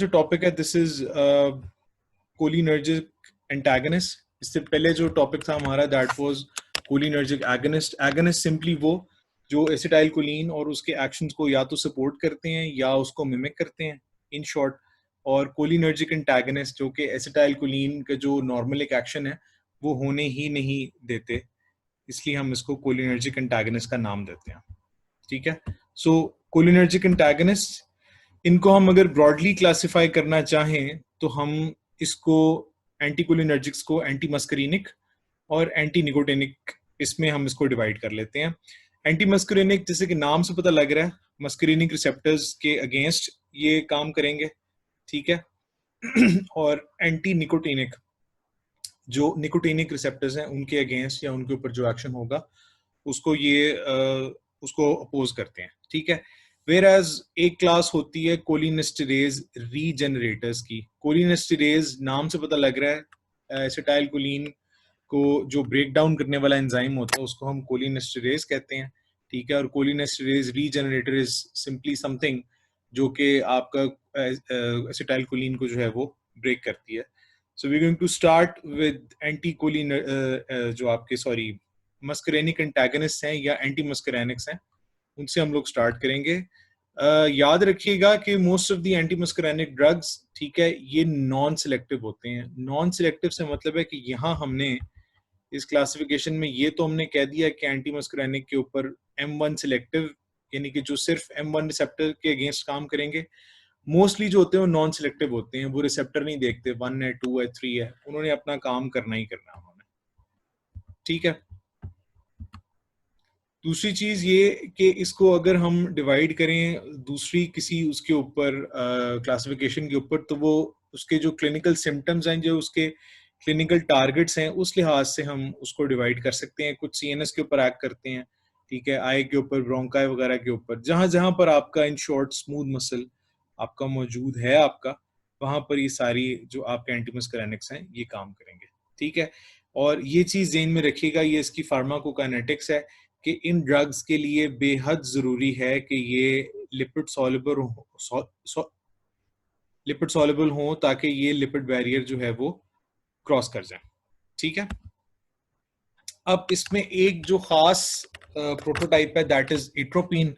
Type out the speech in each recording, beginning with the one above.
जो टॉपिक है this is cholinergic antagonist. इससे पहले जो टॉपिक था हमारा that was cholinergic agonist. Agonist simply वो जो एसिटाइल कोलिन और उसके एक्शंस को या तो सपोर्ट करते हैं या उसको मिमिक करते हैं इन शॉर्ट। और कोलिनर्जिक एंटागनिस्ट जो कि एसिटाइल कोलिन का जो नॉर्मल एक एक्शन है वो होने ही नहीं देते, इसलिए हम इसको कोलिनर्जिक एंटागनिस्ट का नाम देते हैं। ठीक है, सो कोलिनर्जिक एंटागनिस्ट, इनको हम अगर ब्रॉडली क्लासिफाई करना चाहें तो हम इसको एंटीकोलिनर्जिक्स को एंटी मस्करीनिक और एंटी निकोटिनिक इसमें हम इसको डिवाइड कर लेते हैं। एंटी मस्करीनिक जैसे कि नाम से पता लग रहा है मस्करीनिक रिसेप्टर्स के अगेंस्ट ये काम करेंगे, ठीक है। और एंटी निकोटिनिक जो निकोटिनिक रिसेप्टर्स हैं उनके अगेंस्ट या उनके ऊपर जो एक्शन होगा उसको ये उसको अपोज करते हैं, ठीक है। वेयरएज एक क्लास होती है कोलिनेस्टेरेज रीजेनरेटर्स की। कोलिनेस्टेरेज नाम से पता लग रहा है एसिटाइल कोलिन को जो ब्रेक डाउन करने वाला एंजाइम होता है उसको हम कोलिनेस्टेरेज कहते हैं, ठीक है। और कोलिनेस्टेरेज रीजेनरेटर इज सिंपली समथिंग जो कि आपका एसिटाइल कोलिन को जो है वो ब्रेक करती है। So we going to start with anti choline जो आपके मस्करेनिक एंटागनिस्ट हैं या एंटी मस्करेनिक्स हैं, उनसे हम लोग स्टार्ट करेंगे। याद रखिएगा कि most of the anti muscarinic drugs, ठीक है, ये नॉन सिलेक्टिव होते हैं। नॉन सिलेक्टिव से मतलब है कि यहाँ हमने इस क्लासिफिकेशन में ये तो हमने कह दिया कि एंटी मस्करेनिक के ऊपर M1 सिलेक्टिव, यानी कि जो सिर्फ M1 रिसेप्टर के अगेंस्ट काम करेंगे। मोस्टली जो होते हैं वो नॉन सिलेक्टिव होते हैं, वो रिसेप्टर नहीं देखते, 1 है 2 है 3 है, उन्होंने अपना काम करना ही करना उन्होंने, ठीक है। दूसरी चीज ये कि इसको अगर हम डिवाइड करें दूसरी किसी उसके ऊपर क्लासिफिकेशन के ऊपर, तो वो उसके जो क्लिनिकल सिम्टम्स हैं, जो उसके क्लिनिकल टारगेट्स हैं, उस लिहाज से हम उसको डिवाइड कर सकते हैं। कुछ CNS के ऊपर एक्ट करते हैं, ठीक है, आई के ऊपर, ब्रोंकाई वगैरह के ऊपर, जहां जहां पर आपका इन शॉर्ट स्मूथ मसल आपका मौजूद है आपका, वहां पर ये सारी जो आपके एंटीमस्करेनिक्स हैं ये काम करेंगे, ठीक है। और ये चीज ज़हन में रखिएगा, ये इसकी फार्माकोकाइनेटिक्स है कि इन ड्रग्स के लिए बेहद जरूरी है कि ये लिपिड सॉल्युबल हो ताकि ये लिपिड बैरियर जो है वो क्रॉस कर जाए, ठीक है। अब इसमें एक जो खास प्रोटोटाइप है दैट इज एट्रोपिन,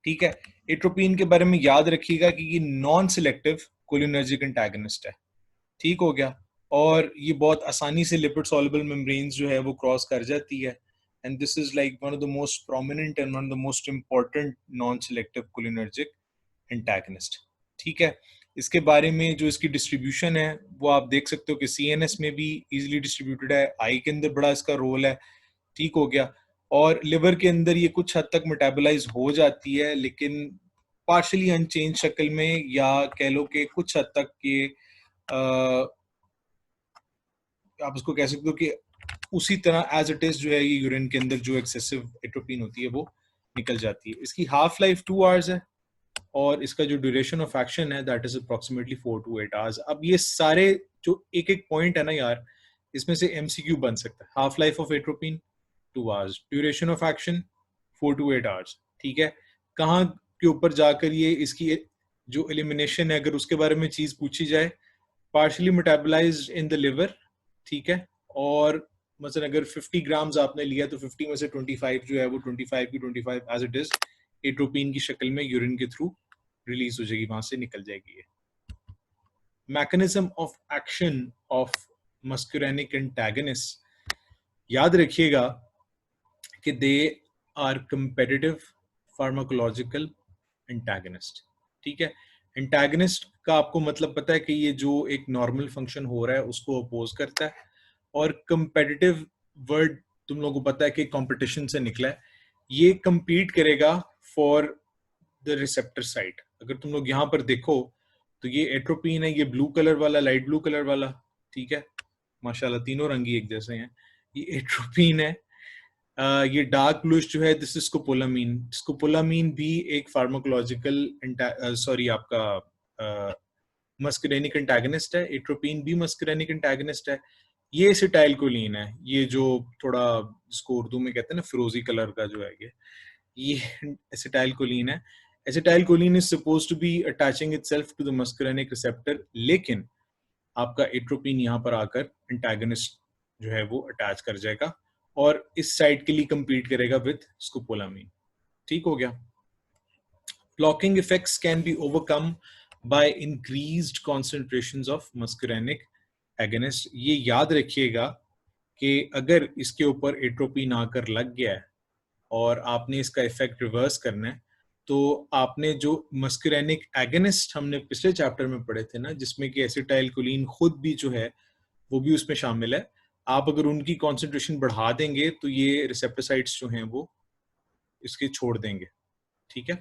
ठीक है। एट्रोपिन के बारे में याद रखिएगा कि ये नॉन सिलेक्टिव कोलिनर्जिक एंटागनिस्ट है, ठीक हो गया। और ये बहुत आसानी से लिपिड सॉल्युबल मेम्ब्रेन्स जो है वो क्रॉस कर जाती है, and this is like one of the most prominent and one of the most important non-selective cholinergic antagonist, ठीक है। इसके बारे में जो इसकी डिस्ट्रीब्यूशन है वो आप देख सकते हो कि CNS में भी इजीली डिस्ट्रीब्यूटेड है, आई के अंदर बड़ा इसका रोल है, ठीक हो गया। और लिवर के अंदर ये कुछ हद तक मेटाबोलाइज हो जाती है, लेकिन पार्शली अनचेंज शक्ल में, या कह लो कि कुछ हद तक ये आप इसको कह सकते हो कि उसी तरह एज इट इज जो है ये यूरिन के अंदर जो एक्सेसिव एट्रोपिन होती है वो निकल जाती है। इसकी हाफ लाइफ 2 आवर्स है और इसका जो ड्यूरेशन ऑफ एक्शन है that is approximately 4 to 8 hours. अब ये सारे जो एक एक पॉइंट है ना यार, इसमें से MCQ बन सकता है। Half life of atropine 2 hours, duration of action 4 to 8 hours, ठीक है। कहाँ के ऊपर जाकर ये इसकी जो एलिमिनेशन है अगर उसके बारे में चीज पूछी जाए, partially metabolised in the liver, ठीक है। और मतलब अगर 50 ग्राम्स आपने लिया तो 50 में से 25 जो है वो 25 की 25 एज इट इज एट्रोपिन की शक्ल में यूरिन के थ्रू रिलीज हो जाएगी, वहां से निकल जाएगी। ये mechanism of action of muscarinic antagonist, याद रखिएगा कि they are competitive pharmacological antagonist, ठीक है। एंटागनिस्ट का आपको मतलब पता है कि ये जो एक नॉर्मल फंक्शन हो रहा है उसको अपोज करता है, और कंपेटिटिव वर्ड तुम लोगों को पता है कि कंपटीशन से निकला है, ये compete करेगा फॉर द रिसेप्टर साइट। अगर तुम लोग यहाँ पर देखो तो ये एट्रोपिन है, ये ब्लू कलर वाला, लाइट ब्लू कलर वाला, ठीक है, माशाल्लाह तीनों रंगी एक जैसे हैं। ये एट्रोपिन है। ये डार्क ब्लूइश जो है दिस इज स्कोपोलामीन। स्कोपोलामीन भी एक फार्माकोलॉजिकल आपका मस्करेनिक एंटागनिस्ट है। एट्रोपिन भी मस्करेनिक एंटागनिस्ट है। ये एसिटाइल कोलिन है, ये जो थोड़ा जिसको उर्दू में कहते हैं ना फिरोजी कलर का जो है, ये एसिटाइल कोलिन है। Acetylcholine is supposed to be attaching itself to the muscarinic receptor, लेकिन आपका एट्रोपिन यहाँ पर आकर एंटागनिस्ट जो है वो अटैच कर जाएगा और इस साइड के लिए compete करेगा विथ स्कोपोलामीन। ठीक हो गया। Blocking effects can be overcome by increased concentrations of muscarinic agonist। ये याद रखिएगा कि अगर इसके ऊपर एट्रोपिन आकर लग गया है और आपने इसका इफेक्ट रिवर्स करना है, तो आपने जो मस्करेनिक एगनिस्ट हमने पिछले चैप्टर में पढ़े थे ना, जिसमें कि एसिटाइलकोलिन खुद भी जो है वो भी उसमें शामिल है, आप अगर उनकी कॉन्सेंट्रेशन बढ़ा देंगे तो ये रिसेप्टर साइट्स जो हैं वो इसके छोड़ देंगे। ठीक है,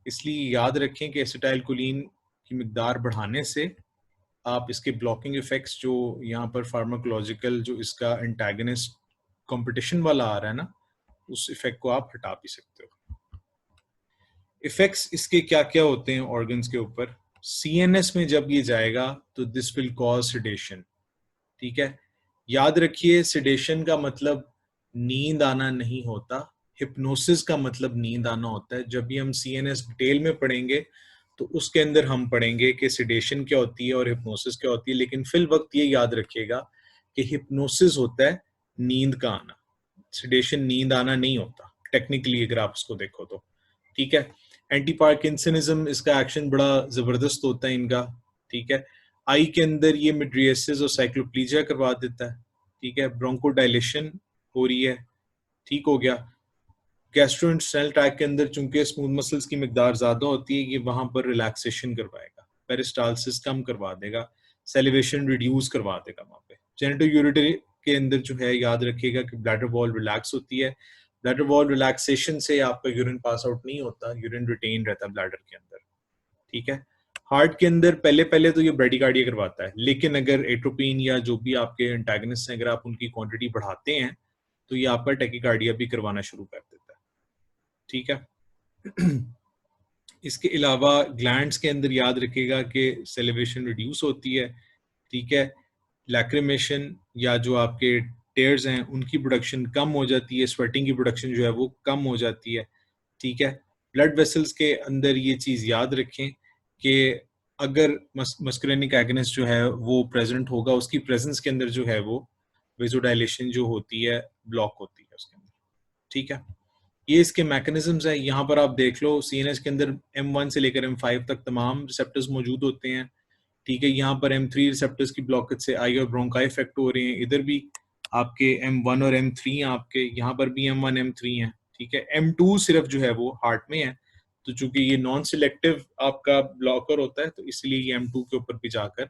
इसलिए याद रखें कि एसिटाइलकोलिन की मिकदार बढ़ाने से आप इसके ब्लॉकिंग इफेक्ट्स जो यहाँ पर फार्माकोलॉजिकल जो इसका एंटागनिस्ट कंपटीशन वाला आ रहा है ना, उस इफेक्ट को आप हटा भी सकते हो। इफेक्ट्स इसके क्या क्या होते हैं ऑर्गन्स के ऊपर? सीएनएस में जब ये जाएगा तो दिस विल कॉज सेडेशन। ठीक है, याद रखिए सेडेशन का मतलब नींद आना नहीं होता, हिप्नोसिस का मतलब नींद आना होता है। जब भी हम सीएनएस डिटेल में पढ़ेंगे तो उसके अंदर हम पढ़ेंगे कि सेडेशन क्या होती है और हिप्नोसिस क्या होती है, लेकिन फिल वक्त ये याद रखिएगा कि हिप्नोसिस होता है नींद का आना, सेडेशन नींद आना नहीं होता टेक्निकली अगर आप उसको देखो तो। ठीक है, एंटी पार्किंसनिज्म इसका एक्शन बड़ा जबरदस्त होता है इनका। ठीक है, आई के अंदर ये मिड्रियसिस और साइक्लोप्लीजिया करवा देता है। ठीक है, ब्रोंकोडाइलेशन हो रही है। ठीक हो गया। गैस्ट्रोइंटेस्टाइनल ट्रैक्ट के अंदर चूंकि स्मूथ मसल्स की मिकदार ज्यादा होती है, ये वहां पर रिलैक्सेशन करवाएगा, पेरिस्टालसिस कम करवा देगा, सेलिवेशन रिड्यूस करवा देगा वहां पे। जेनिटोयूरिटरी के अंदर जो है याद रखिएगा कि ब्लैडर वॉल रिलैक्स होती है। ब्लैडर वॉल रिलैक्सेशन से आपका यूरिन पास आउट नहीं होता, यूरिन रिटेन रहता है ब्लैडर के अंदर। ठीक है, हार्ट के अंदर पहले पहले तो ये ब्रेडिकार्डिया करवाता है, लेकिन अगर एट्रोपिन या जो भी आपके एंटागनिस्ट हैं अगर आप उनकी क्वांटिटी बढ़ाते हैं तो ये आपका टैकीकार्डिया भी करवाना शुरू कर देता है। ठीक है, इसके अलावा ग्लैंड्स के अंदर याद रखिएगा कि सेलिवेशन रिड्यूस होती है। ठीक है, लैक्रिमेशन या जो आपके टेयर्स हैं उनकी प्रोडक्शन कम हो जाती है, स्वेटिंग की प्रोडक्शन जो है वो कम हो जाती है। ठीक है, ब्लड वेसल्स के अंदर ये चीज याद रखें कि अगर मस्कुलिनिक एगनिस्ट जो है वो प्रेजेंट होगा, उसकी प्रेजेंस के अंदर जो है वो वेसोडाइलेशन जो होती है ब्लॉक होती है उसके अंदर। ठीक है, ये इसके मैकेनिज्म्स है। यहाँ पर आप देख लो सीएनएस के अंदर M1 से लेकर M5 तक तमाम रिसेप्टर्स मौजूद होते हैं। ठीक है, यहाँ पर M3 रिसेप्टर्स की ब्लॉकेज से आई और ब्रोंकाई इफेक्ट हो रहे हैं। इधर भी आपके M1 और M3 आपके यहाँ पर भी M1 M3 हैं। ठीक है, M2 सिर्फ जो है वो हार्ट में है, तो चूंकि ये नॉन सिलेक्टिव आपका ब्लॉकर होता है तो इसलिए ये M2 के ऊपर भी जाकर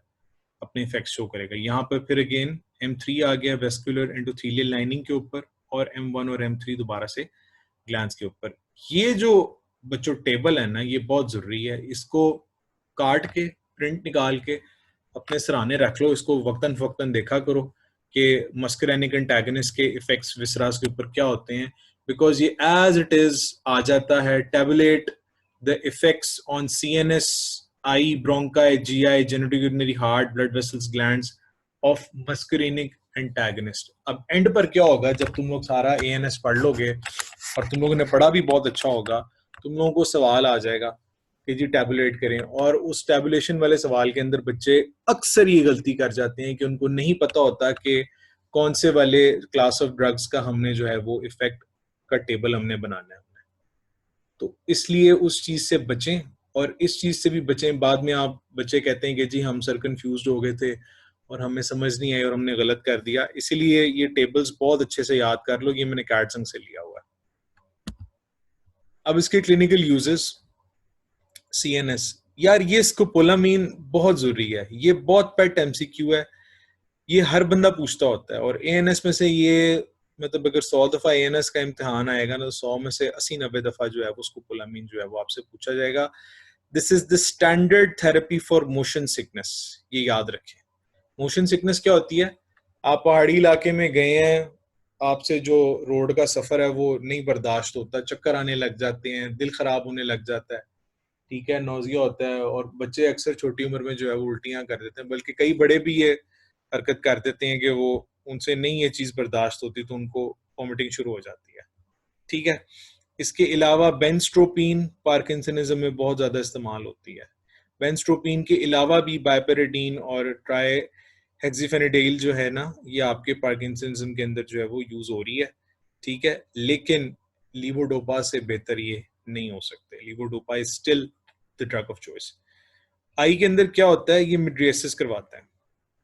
अपने इफेक्ट शो करेगा। यहाँ पर फिर अगेन M3 आ गया वेस्कुलर एंडोथेलियल लाइनिंग के ऊपर, और M1 और M3 दोबारा से ग्लैंड्स के ऊपर। ये जो बच्चों टेबल है ना, ये बहुत जरूरी है, इसको काट के प्रिंट निकाल के अपने सराहने रख लो, इसको वक्तन फवक्तन देखा करो कि मस्करेनिक एंटागनिस्ट के इफेक्ट्स विसरास के ऊपर क्या होते हैं, बिकॉज ये एज इट इज आ जाता है tablet the effects on CNS, eye, bronchi, GI, genitourinary, heart, blood vessels, glands of muscarinic antagonist. अब एंड पर क्या होगा, जब तुम लोग सारा एएनएस पढ़ लोगे और तुम लोगों ने पढ़ा भी बहुत अच्छा होगा, तुम लोगों को सवाल आ जाएगा कि जी टैबुलेट करें, और उस टैबुलेशन वाले सवाल के अंदर बच्चे अक्सर ये गलती कर जाते हैं कि उनको नहीं पता होता कि कौन से वाले क्लास ऑफ ड्रग्स का हमने जो है वो इफेक्ट का टेबल हमने बनाना है। तो इसलिए उस चीज से बचें, और इस चीज से भी बचें, बाद में आप बच्चे कहते हैं कि जी हम सर कंफ्यूज हो गए थे और हमें समझ नहीं आई और हमने गलत कर दिया। इसीलिए ये टेबल्स बहुत अच्छे से याद कर लो, ये मैंने कैटसंग से लिया हुआ है। अब इसके क्लिनिकल यूजेस, सीएनएस, यार ये स्कोपोलामीन बहुत जरूरी है, ये बहुत पेट एमसीक्यू है, ये हर बंदा पूछता होता है। और एएनएस में से ये मतलब अगर 100 दफा एएनएस का इम्तिहान आएगा ना, तो 100 में से 80-90 दफा जो है वो स्कोपोलामीन जो है वो आपसे पूछा जाएगा। This is the standard therapy for motion sickness, ये याद रखें। मोशन सिकनेस क्या होती है? आप पहाड़ी इलाके में गए हैं, आपसे जो रोड का सफर है वो नहीं बर्दाश्त होता, चक्कर आने लग जाते हैं, दिल खराब होने लग जाता है। ठीक है, नौजिया होता है, और बच्चे अक्सर छोटी उम्र में जो है वो उल्टियां कर देते हैं, बल्कि कई बड़े भी ये हरकत कर देते हैं कि वो उनसे नहीं ये चीज बर्दाश्त होती तो उनको वॉमिटिंग शुरू हो जाती है। ठीक है, इसके अलावा बेंस्ट्रोपीन पार्किंसनिज्म में बहुत ज़्यादा इस्तेमाल होती है। बेंस्ट्रोपीन के अलावा भी बाइपेरिडीन और ट्राई हेक्सिफेनिडेल जो है ना, ये आपके पार्किंसनिज्म के अंदर जो है वो यूज़ हो रही है, ठीक है। लेकिन लीवोडोपा से बेहतर ये नहीं हो सकते। Levodopa is still the drug of choice. Eye के अंदर क्या होता है, ये मिड्रिएसिस करवाता है,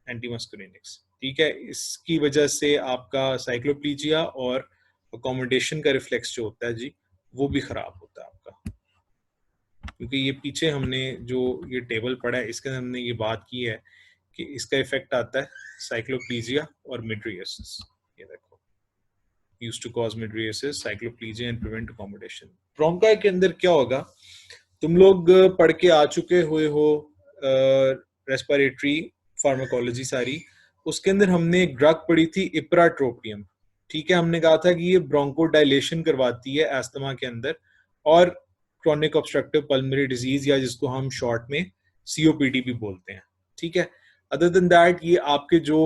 एंटीमस्कुरिनिक्स, ठीक है। इसकी वजह से आपका साइक्लोप्लीजिया और अकोमोडेशन का रिफ्लेक्स जो होता है जी, वो भी खराब होता है आपका। क्योंकि ये पीछे हमने जो ये टेबल पढ़ा है, इसके अंदर हमने ये बात की है कि इसका इफेक्ट आता है साइक्लोप्लीजिया और मिड्रिएसिस। ये देखो, used to cause mydriasis, cycloplegia and prevent accommodation। ब्रोंका के अंदर क्या होगा, तुम लोग पढ़ के आ चुके हुए हो रेस्पिरेटरी फार्माकोलॉजी सारी, उसके अंदर हमने एक ड्रग पढ़ी थी इप्राट्रोपियम, ठीक है। हमने कहा था कि ये ब्रोंको डायलेशन करवाती है एस्थमा के अंदर और क्रोनिक ऑब्स्ट्रक्टिव पल्मोनरी डिजीज, या जिसको हम शॉर्ट में सीओपीडी भी बोलते हैं, ठीक है। अदर देन दैट, ये आपके जो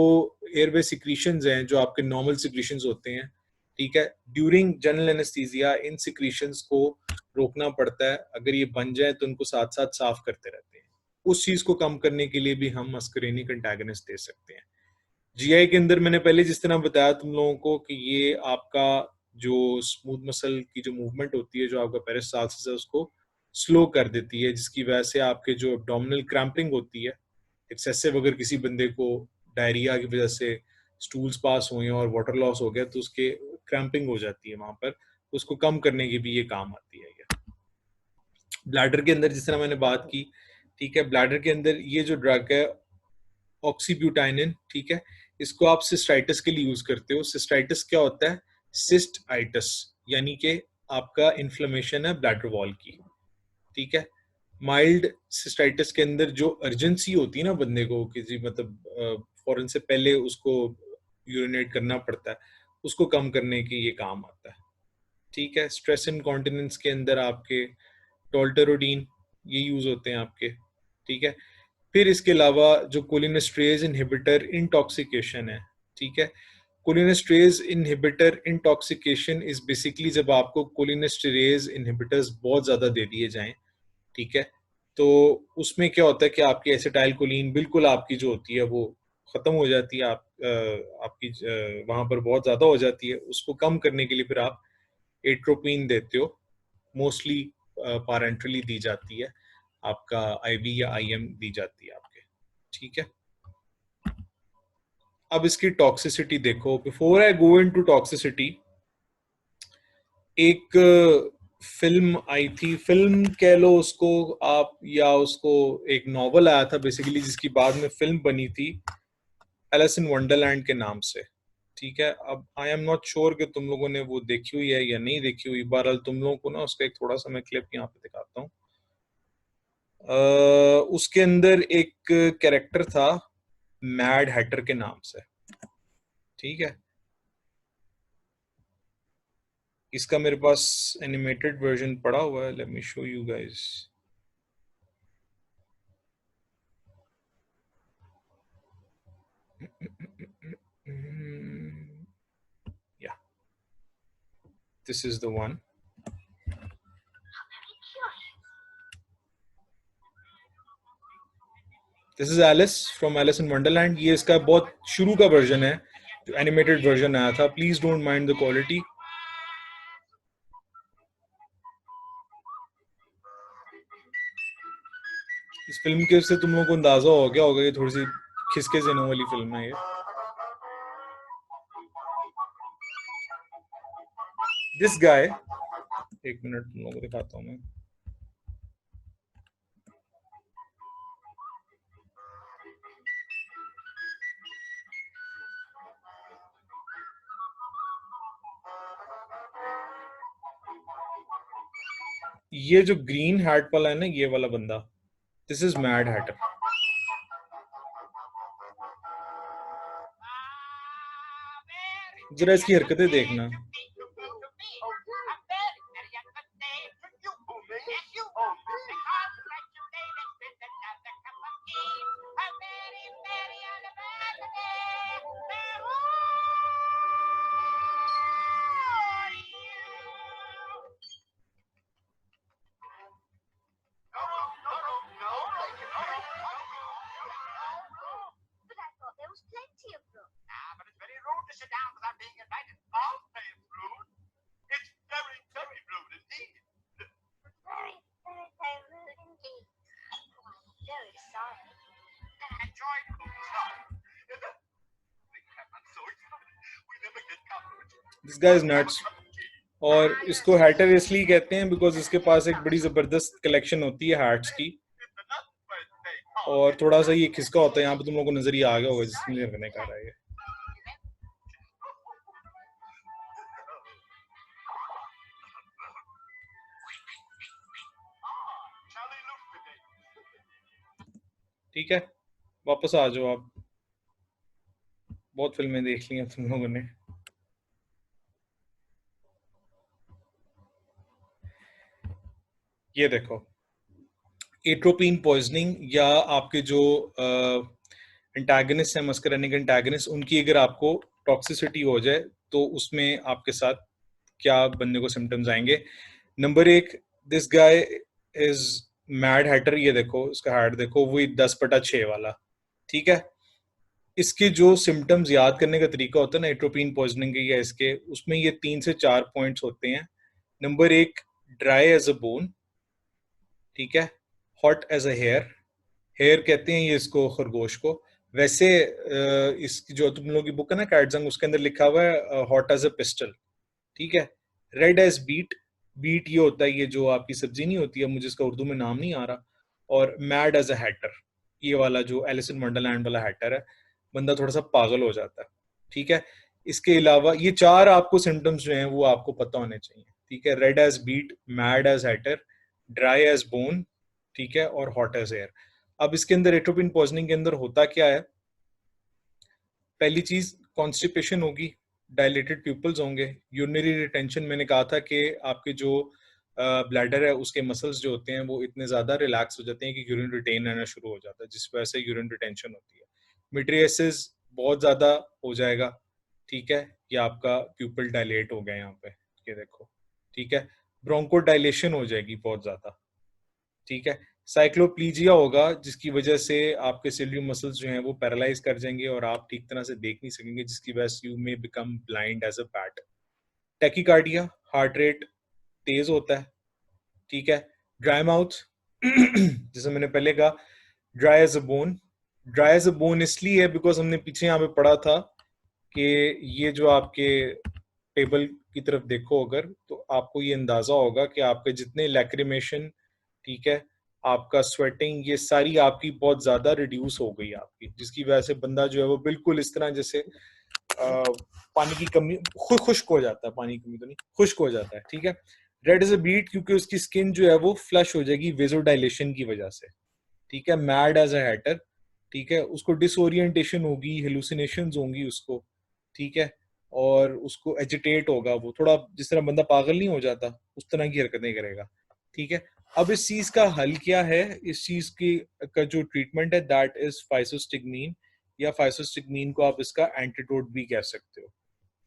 एयरवे सिक्रीशंस हैं, जो आपके नॉर्मल सिक्रीशंस होते हैं, ठीक है, ड्यूरिंग जनरल एनेस्थीसिया इन सिक्रीशंस को रोकना पड़ता है। अगर ये बन जाए तो उनको साथ साथ साफ करते रहते हैं। उस चीज को कम करने के लिए भी हम मस्करेनिक एंटागनिस्ट दे सकते हैं। जीआई के अंदर मैंने पहले जिस तरह बताया तुम लोगों को कि ये आपका जो स्मूथ मसल की जो मूवमेंट होती है, जो आपका पेरिस्टाल्सिस है, उसको स्लो कर देती है, जिसकी वजह से आपके जो एब्डोमिनल क्रैम्पिंग होती है एक्सेसिव, अगर किसी बंदे को डायरिया की वजह से स्टूल्स पास हुए और वाटर लॉस हो गया तो उसके क्रैम्पिंग हो जाती है वहां पर, उसको कम करने की भी ये काम आती है। ब्लैडर के अंदर जिस तरह मैंने बात की, ठीक है, ब्लैडर के अंदर ये जो ड्रग है ऑक्सीब्यूटाइनिन, ठीक है, इसको आप सिस्टाइटिस के लिए यूज करते हो। सिस्टाइटिस क्या होता है, सिस्टाइटिस यानी कि आपका इन्फ्लेमेशन है ब्लैडर वॉल की, ठीक है। माइल्ड सिस्टाइटिस के अंदर जो अर्जेंसी होती है ना बंदे को, किसी मतलब फौरन से पहले उसको यूरिनेट करना पड़ता है, उसको कम करने के ये काम आता है, ठीक है। स्ट्रेस इनकॉन्टिनेंस के अंदर आपके टोल्टेरोडीन ये यूज होते हैं आपके, ठीक है। फिर इसके अलावा जो कोलिनेस्ट्रेज इनहिबिटर इंटॉक्सिकेशन है, ठीक है। Cholinesterase inhibitor intoxication is basically जब आपको कोलिनेस्टेरेज इनहिबिटर्स बहुत ज्यादा दे दिए जाएं, ठीक है, तो उसमें क्या होता है कि आपकी एसिटाइल कोलिन बिल्कुल आपकी जो होती है वो खत्म हो जाती है, आपकी वहां पर बहुत ज्यादा हो जाती है। उसको कम करने के लिए फिर आप एट्रोपिन देते हो, मोस्टली पारेंटरली दी जाती है, आपका आईवी या आईएम दी जाती है आपके, ठीक है। अब इसकी टॉक्सिसिटी देखो। Before I go into toxicity, एक फिल्म आई थी, फिल्म कह लो उसको आप, या उसको एक नॉवल आया था बेसिकली, जिसकी बाद में फिल्म बनी थी एलिस इन वंडरलैंड के नाम से, ठीक है। अब आई एम नॉट श्योर कि तुम लोगों ने वो देखी हुई है या नहीं देखी हुई। बहरहाल तुम लोगों को ना उसका एक थोड़ा सा मैं क्लिप यहाँ पे दिखाता हूँ। उसके अंदर एक कैरेक्टर था मैड हैटर के नाम से, ठीक है। इसका मेरे पास एनिमेटेड वर्जन पड़ा हुआ है, let me show you guys. Yeah this is the one. This is Alice from Alice in Wonderland. ये इसका बहुत शुरू का वर्जन है, जो एनिमेटेड वर्जन आया था। Please don't mind the quality. इस फिल्म के से तुम लोगों को अंदाजा हो गया होगा, ये थोड़ी सी खिसके ज़ेनों वाली फिल्म है ये। दिस गाय, एक मिनट तुम लोगों को दिखाता हूँ मैं। ये जो ग्रीन हैट वाला है ना, ये वाला बंदा, दिस इज मैड हैटर। जरा इसकी हरकतें देखना। This guy is nuts. और इसको हैटर इसलिए कहते हैं बिकॉज इसके पास एक बड़ी जबरदस्त कलेक्शन होती है हैट्स की, और थोड़ा सा ये खिसका होता है। यहाँ पे तुम लोगों को नजर ही आ गया होगा जिसमें करने का रहा है। ठीक है, वापस आ जाओ आप, बहुत फिल्में देख ली हैं तुम लोगों ने। ये देखो, एट्रोपिन पॉइजनिंग या आपके जो एंटागनिस्ट है, मस्करनिक एंटागनिस्ट, उनकी अगर आपको टॉक्सिसिटी हो जाए तो उसमें आपके साथ क्या बनने को सिम्टम्स आएंगे। नंबर एक, this guy is mad Hatter. ये देखो इसका हैट देखो, वही 10/6 वाला। ठीक है, इसके जो सिम्टम्स याद करने का तरीका होता है ना एट्रोपिन पॉइजनिंग के या इसके, उसमें ये 3 से 4 पॉइंट्स होते हैं। नंबर एक, ड्राई एज अ बोन। ठीक है, hot as a hare. Hare कहते हैं ये इसको, खरगोश को। वैसे इस जो तुम लोगों की बुक है ना कैटजंग, उसके अंदर लिखा हुआ है हॉट एज अ पिस्टल। ठीक है, रेड एज बीट। बीट ये होता है, ये जो आपकी सब्जी नहीं होती है, मुझे इसका उर्दू में नाम नहीं आ रहा। और मैड एज अ हैटर, ये वाला जो एलिस इन वंडरलैंड वाला हैटर है, बंदा थोड़ा सा पागल हो जाता है। ठीक है, इसके अलावा ये 4 आपको सिम्टम्स जो हैं वो आपको पता होने चाहिए। ठीक है, red as beet, mad as hatter, dry as bone, ठीक है, और हॉट एज एयर। अब इसके अंदर एट्रोपिन पॉइजनिंग के अंदर होता क्या है, पहली चीज कॉन्स्टिपेशन होगी, डायलेटेड प्यूपल्स होंगे, यूरिनरी रिटेंशन। मैंने कहा था कि आपके जो ब्लैडर है उसके मसल्स जो होते हैं वो इतने ज्यादा रिलैक्स हो जाते हैं कि यूरिन रिटेन रहना शुरू हो जाता है, जिस वजह से यूरिन रिटेंशन होती है। मिट्रियसिस बहुत ज्यादा हो जाएगा। ठीक है, ये आपका प्यूपल डायलेट हो गया यहाँ पे, ये देखो। ठीक है, ब्रोंको डायलेशन हो जाएगी बहुत ज्यादा। ठीक है, साइक्लोप्लीजिया होगा, जिसकी वजह से आपके सिलियम मसल्स जो हैं वो पैरालाइज कर जाएंगे और आप ठीक तरह से देख नहीं सकेंगे, जिसकी वजह से you may become blind as a bat. Tachycardia, heart rate तेज होता है। ठीक है, ड्राई माउथ जैसे मैंने पहले कहा, dry as a bone. Dry as a bone इसलिए है बिकॉज हमने पीछे यहाँ पे पढ़ा था कि ये जो आपके टेबल की तरफ देखो अगर, तो आपको ये अंदाजा होगा कि आपके जितने लैक्रिमेशन, ठीक है, आपका स्वेटिंग, ये सारी आपकी बहुत ज्यादा रिड्यूस हो गई आपकी, जिसकी वजह से बंदा जो है वो बिल्कुल इस तरह जैसे पानी की कमी, खुश्क हो जाता है, पानी की कमी तो नहीं, खुश्क हो जाता है। ठीक है, रेड इज अ बीट क्योंकि उसकी स्किन जो है वो फ्लश हो जाएगी वेजोडाइलेशन की वजह से। ठीक है, मैड एज अ हैटर। ठीक है, उसको डिसोरिएंटेशन होगी, हेलुसिनेशंस होंगी उसको। ठीक है, और उसको एजिटेट होगा, वो थोड़ा जिस तरह बंदा पागल नहीं हो जाता उस तरह की हरकतें करेगा। ठीक है, अब इस चीज का हल क्या है, इस चीज की का जो ट्रीटमेंट है दैट इज फाइसोस्टिग्मीन, या फाइसोस्टिग्मीन को आप इसका एंटीडोट भी कह सकते हो।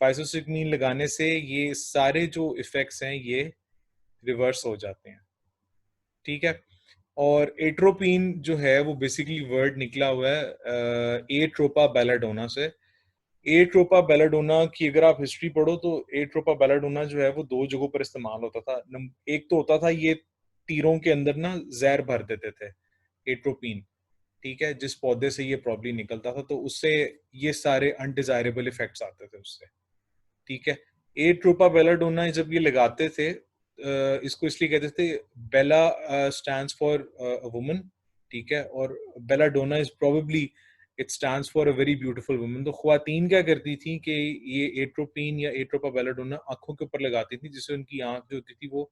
फाइसोस्टिग्मीन लगाने से ये सारे जो इफेक्ट्स हैं ये रिवर्स हो जाते हैं। ठीक है, और एट्रोपिन जो है वो बेसिकली वर्ड निकला हुआ है एट्रोपा बेलाडोना से। एट्रोपा बेलाडोना की अगर आप हिस्ट्री पढ़ो तो एट्रोपा बेलाडोना जो है वो 2 जगहों पर इस्तेमाल होता था। एक तो होता था ये तीरों के अंदर ना जहर भर देते थे, एट्रोपिन। ठीक है, जिस पौधे से ये प्रॉब्लम निकलता था, तो उससे ये सारे अनडिजायरेबल इफेक्ट्स आते थे उससे। ठीक है, एट्रोपा बेलाडोना जब ये लगाते थे, इसको इसलिए कहते थे, बेला स्टैंड्स फॉर वुमन। ठीक है, और belladonna is probably it stands for a very beautiful woman. तो ख्वातीन क्या करती थी कि ये एट्रोपिन या एट्रोपा बेलाडोना आंखों के ऊपर लगाती थी, जिससे उनकी आंख जो होती थी वो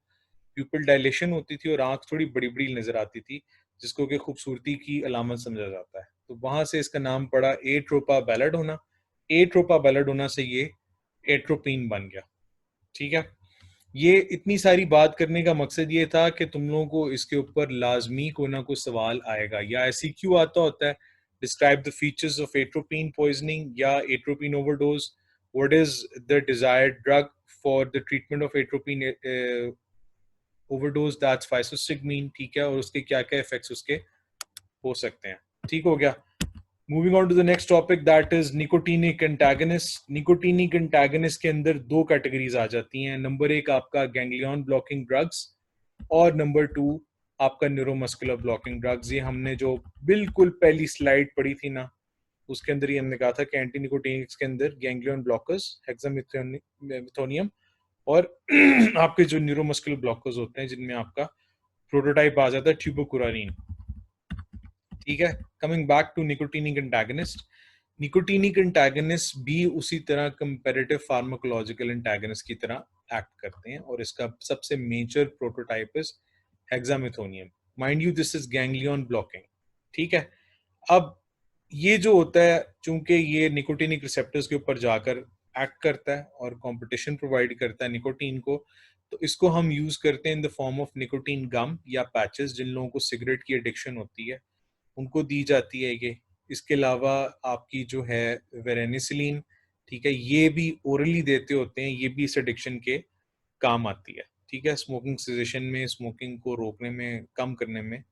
प्यूपिल डायलेशन होती थी और आंख थोड़ी बड़ी बड़ी नजर आती थी, जिसको कि खूबसूरती की अलामत समझा जाता है। तो वहां से इसका नाम पड़ा एट्रोपा बेलाडोना। एट्रोपा बेलाडोना से ये एट्रोपिन बन गया। ठीक है, ये इतनी सारी बात करने का मकसद ये था कि तुम लोगों को इसके ऊपर लाजमी कोई ना कोई सवाल आएगा, या एमसीक्यू आता होता है, describe the features of atropine poisoning या atropine overdose, what is the desired drug for the treatment of atropine overdose, that's physostigmine. ठीक है, और उसके क्या क्या इफेक्ट्स उसके हो सकते हैं। ठीक हो गया, moving on to the next topic that is nicotinic antagonist. Nicotinic antagonist के अंदर 2 कैटेगरीज आ जाती हैं। नंबर 1 आपका गैंग्लियन ब्लॉकिंग ड्रग्स, और नंबर 2 आपका न्यूरोमस्कुलर ब्लॉकिंग ड्रग्स, ये हमने जो बिल्कुल पहली स्लाइड पढ़ी थी ना, उसके अंदर ही हमने कहा था कि एंटी निकोटिनिक्स के अंदर गैंग्लियन ब्लॉकर्स, हेक्सामिथोनियम और आपके जो न्यूरोमस्कुलर ब्लॉकर्स होते हैं जिनमें आपका प्रोटोटाइप आ जाता है ट्यूबोकुरारीन। ठीक है, coming back to nicotinic antagonist, nicotinic antagonist भी उसी तरह कंपैरेटिव फार्माकोलॉजिकल एंटागनिस्ट की तरह एक्ट करते हैं और इसका सबसे major prototype is hexamethonium. Mind you this is ganglion blocking. ठीक है, अब ये जो होता है, चूंकि ये निकोटिनिक रिसेप्टर्स के ऊपर जाकर एक्ट करता है और कंपटीशन प्रोवाइड करता है निकोटीन को, तो इसको हम यूज करते हैं in the form of nicotine gum या पैचेस। जिन लोगों को सिगरेट की एडिक्शन होती है उनको दी जाती है ये। इसके अलावा आपकी जो है वेरेनिसिलिन, ठीक है, ये भी ओरली देते होते हैं, ये भी इस एडिक्शन के काम आती है। ठीक है, स्मोकिंग सेसेशन में, स्मोकिंग को रोकने में, कम करने में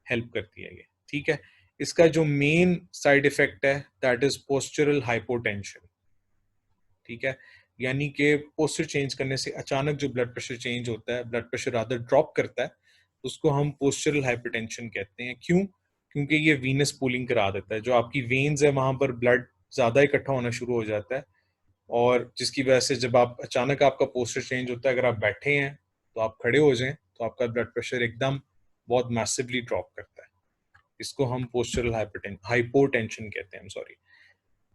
हेल्प करती है ये। ठीक है, इसका जो मेन साइड इफेक्ट है दैट इज पोस्चरल हाइपोटेंशन। ठीक है, यानी कि पोस्चर चेंज करने से अचानक जो ब्लड प्रेशर चेंज होता है, ब्लड प्रेशर रादर ड्रॉप करता है, उसको हम पोस्चरल हाइपरटेंशन कहते हैं। क्यों? क्योंकि ये वीनस पूलिंग करा देता है, जो आपकी वेन्स है वहां पर ब्लड ज्यादा इकट्ठा होना शुरू हो जाता है, और जिसकी वजह से जब आप अचानक आपका पोस्चर चेंज होता है, अगर आप बैठे हैं तो आप खड़े हो जाएं तो आपका ब्लड प्रेशर एकदम बहुत मैसिवली ड्रॉप करता है। इसको हम पोस्चरल हाइपोटेंशन कहते हैं, सॉरी।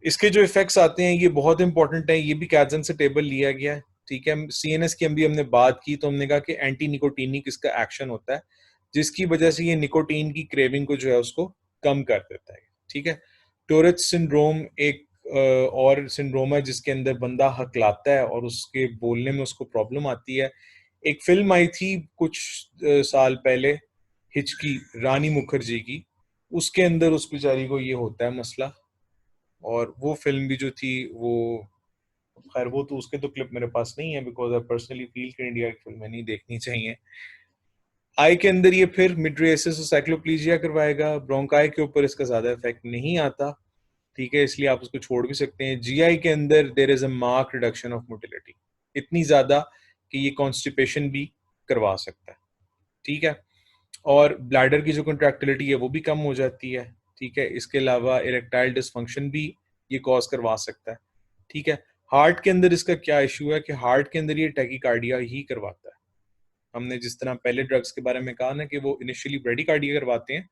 इसके जो इफेक्ट्स आते हैं ये बहुत इंपॉर्टेंट है, ये भी कैजन से टेबल लिया गया है। ठीक है, सीएनएस की भी हमने बात की तो हमने कहा कि एंटी निकोटीनिक इसका एक्शन होता है, जिसकी वजह से ये निकोटीन की क्रेविंग को जो है उसको कम कर देता है। ठीक है, टोरेट सिंड्रोम एक और सिंड्रोम है जिसके अंदर बंदा हकलाता है और उसके बोलने में उसको प्रॉब्लम आती है। एक फिल्म आई थी कुछ साल पहले, हिचकी, रानी मुखर्जी की, उसके अंदर उस बेचारी को ये होता है मसला। और वो फिल्म भी जो थी वो, खैर वो तो उसके तो क्लिप मेरे पास नहीं है बिकॉज आई पर्सनली फील कि इंडिया की फिल्में नहीं देखनी चाहिए। आई के अंदर ये फिर मिड्रिएसिस और साइक्लोप्लीजिया करवाएगा, ब्रोंकाई के ऊपर इसका ज्यादा इफेक्ट नहीं आता। ठीक है, इसलिए आप उसको छोड़ भी सकते हैं। जीआई के अंदर there is a mark reduction of motility, इतनी ज्यादा कि ये कॉन्स्टिपेशन भी करवा सकता है। ठीक है, और ब्लैडर की जो कंट्रैक्टिलिटी है वो भी कम हो जाती है। ठीक है, इसके अलावा इरेक्टाइल डिसफंक्शन भी ये कॉज करवा सकता है। ठीक है, हार्ट के अंदर इसका क्या इशू है कि हार्ट के अंदर ये टैकीकार्डिया ही करवाता है। हमने जिस तरह पहले ड्रग्स के बारे में कहा ना कि वो इनिशियली ब्रेडिकार्डिया करवाते हैं,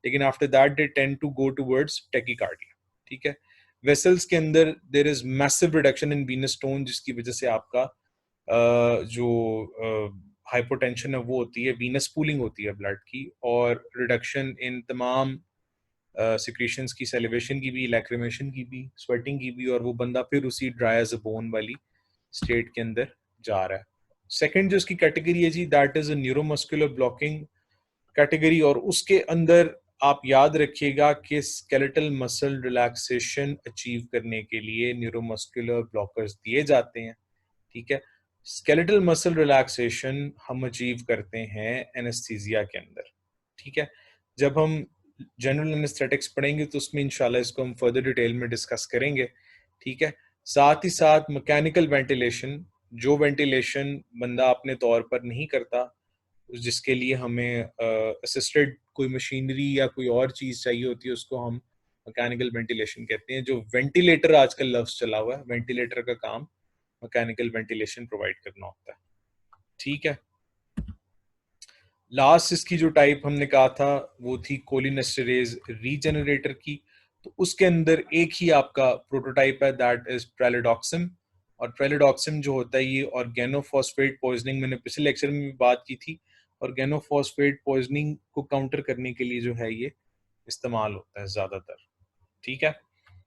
लेकिन after that they tend to go towards tachycardia. ठीक है, वेसल्स के अंदर there is massive reduction in venous tone, जिसकी वजह से आपका जो हाइपोटेंशन है वो होती है, वीनस पूलिंग होती है ब्लड की, और रिडक्शन इन तमाम सिक्रीशंस की, सेलिवेशन की भी, लैक्रिमेशन की भी, स्वेटिंग की भी, और वो बंदा फिर उसी ड्राई एज अ बोन वाली स्टेट के अंदर जा रहा है। सेकंड जो इसकी कैटेगरी है जी, that is a neuromuscular blocking category, और उसके अंदर आप याद रखिएगा कि स्केलेटल मसल रिलैक्सेशन अचीव करने के लिए न्यूरोमस्कुलर ब्लॉकर्स दिए जाते हैं। ठीक है, स्केलेटल मसल रिलैक्सेशन हम अचीव करते हैं एनेस्थीसिया के अंदर। ठीक है, जब हम जनरल एनेस्थेटिक्स पढ़ेंगे तो उसमें इंशाल्लाह इसको हम फर्दर डिटेल में डिस्कस करेंगे। ठीक है, साथ ही साथ मैकेनिकल वेंटिलेशन, जो वेंटिलेशन बंदा अपने तौर पर नहीं करता, जिसके लिए हमें असिस्टेड कोई मशीनरी या कोई और चीज चाहिए होती है, उसको हम मैकेनिकल वेंटिलेशन कहते हैं। जो वेंटिलेटर आजकल लफ्ज चला हुआ है, वेंटिलेटर का काम मैकेनिकल वेंटिलेशन प्रोवाइड करना होता है। ठीक है, लास्ट इसकी जो टाइप हमने कहा था वो थी कोलिनेस्टेरेज रीजेनरेटर की। तो उसके अंदर एक ही आपका प्रोटोटाइप है, दैट इज प्रेलिडॉक्सिम। और प्रेलिडॉक्सिम जो होता है ये ऑर्गेनोफॉस्फेट पॉइजनिंग, मैंने पिछले लेक्चर में भी बात की थी, ऑर्गेनोफॉस्फेट पॉइजनिंग को काउंटर करने के लिए जो है ये इस्तेमाल होता है ज्यादातर। ठीक है,